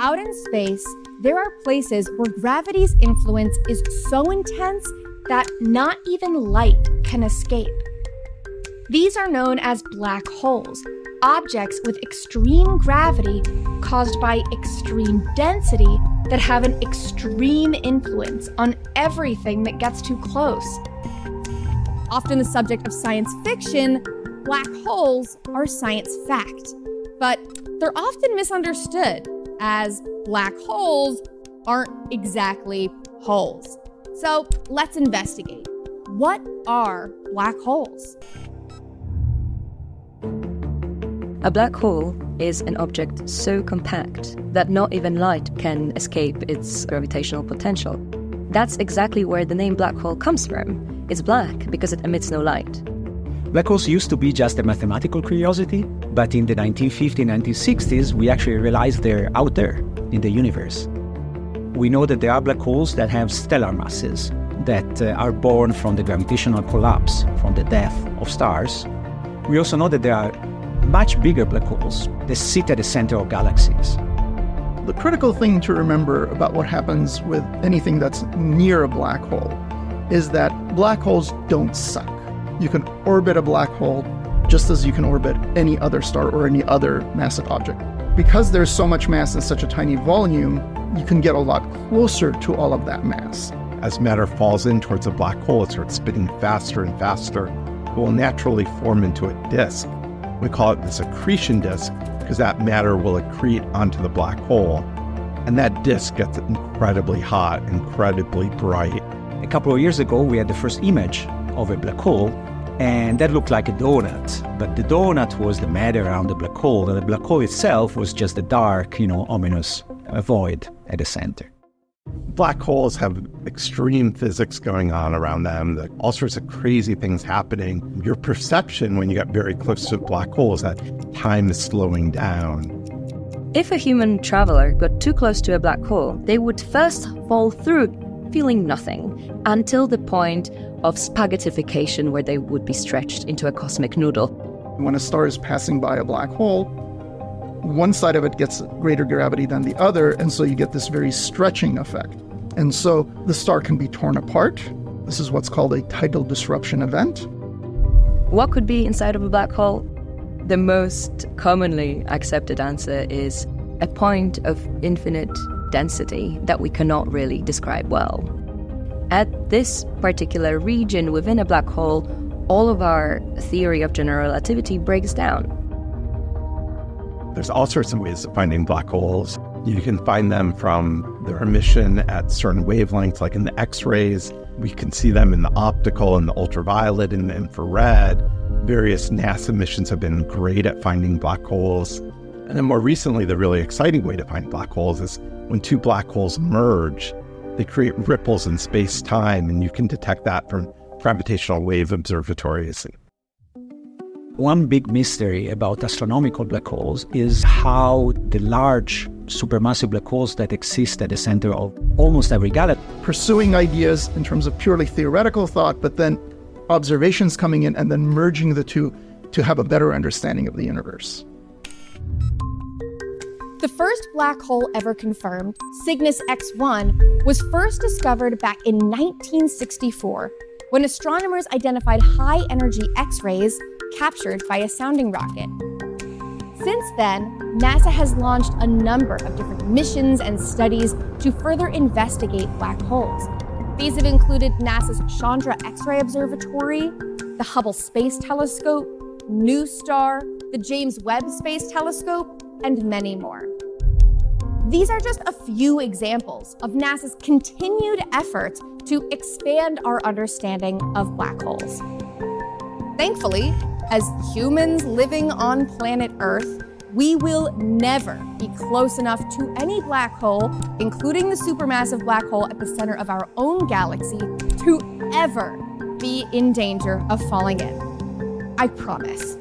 Out in space, there are places where gravity's influence is so intense that not even light can escape. These are known as black holes, objects with extreme gravity caused by extreme density that have an extreme influence on everything that gets too close. Often the subject of science fiction, black holes are science fact, but they're often misunderstood, as black holes aren't exactly holes. So let's investigate. What are black holes? A black hole is an object so compact that not even light can escape its gravitational potential. That's exactly where the name black hole comes from. It's black because it emits no light. Black holes used to be just a mathematical curiosity, but in the 1950s, 1960s, we actually realized they're out there in the universe. We know that there are black holes that have stellar masses that are born from the gravitational collapse, from the death of stars. We also know that there are much bigger black holes that sit at the center of galaxies. The critical thing to remember about what happens with anything that's near a black hole is that black holes don't suck. You can orbit a black hole just as you can orbit any other star or any other massive object. Because there's so much mass in such a tiny volume, you can get a lot closer to all of that mass. As matter falls in towards a black hole, it starts spinning faster and faster. It will naturally form into a disk. We call it this accretion disk because that matter will accrete onto the black hole. And that disk gets incredibly hot, incredibly bright. A couple of years ago, we had the first image of a black hole, and that looked like a donut. But the donut was the matter around the black hole, and the black hole itself was just the dark, ominous void at the center. Black holes have extreme physics going on around them, all sorts of crazy things happening. Your perception when you get very close to a black hole is that time is slowing down. If a human traveler got too close to a black hole, they would first fall through, feeling nothing, until the point of spaghettification, where they would be stretched into a cosmic noodle. When a star is passing by a black hole, one side of it gets greater gravity than the other, and so you get this very stretching effect. And so the star can be torn apart. This is what's called a tidal disruption event. What could be inside of a black hole? The most commonly accepted answer is a point of infinite density that we cannot really describe well. At this particular region within a black hole, all of our theory of general relativity breaks down. There's all sorts of ways of finding black holes. You can find them from their emission at certain wavelengths, like in the X-rays. We can see them in the optical and the ultraviolet and the infrared. Various NASA missions have been great at finding black holes. And then more recently, the really exciting way to find black holes is when two black holes merge, they create ripples in space-time, and you can detect that from gravitational wave observatories. One big mystery about astronomical black holes is how the large supermassive black holes that exist at the center of almost every galaxy. Pursuing ideas in terms of purely theoretical thought, but then observations coming in and then merging the two to have a better understanding of the universe. The first black hole ever confirmed, Cygnus X1, was first discovered back in 1964 when astronomers identified high-energy X-rays captured by a sounding rocket. Since then, NASA has launched a number of different missions and studies to further investigate black holes. These have included NASA's Chandra X-ray Observatory, the Hubble Space Telescope, NuSTAR, the James Webb Space Telescope, and many more. These are just a few examples of NASA's continued efforts to expand our understanding of black holes. Thankfully, as humans living on planet Earth, we will never be close enough to any black hole, including the supermassive black hole at the center of our own galaxy, to ever be in danger of falling in. I promise.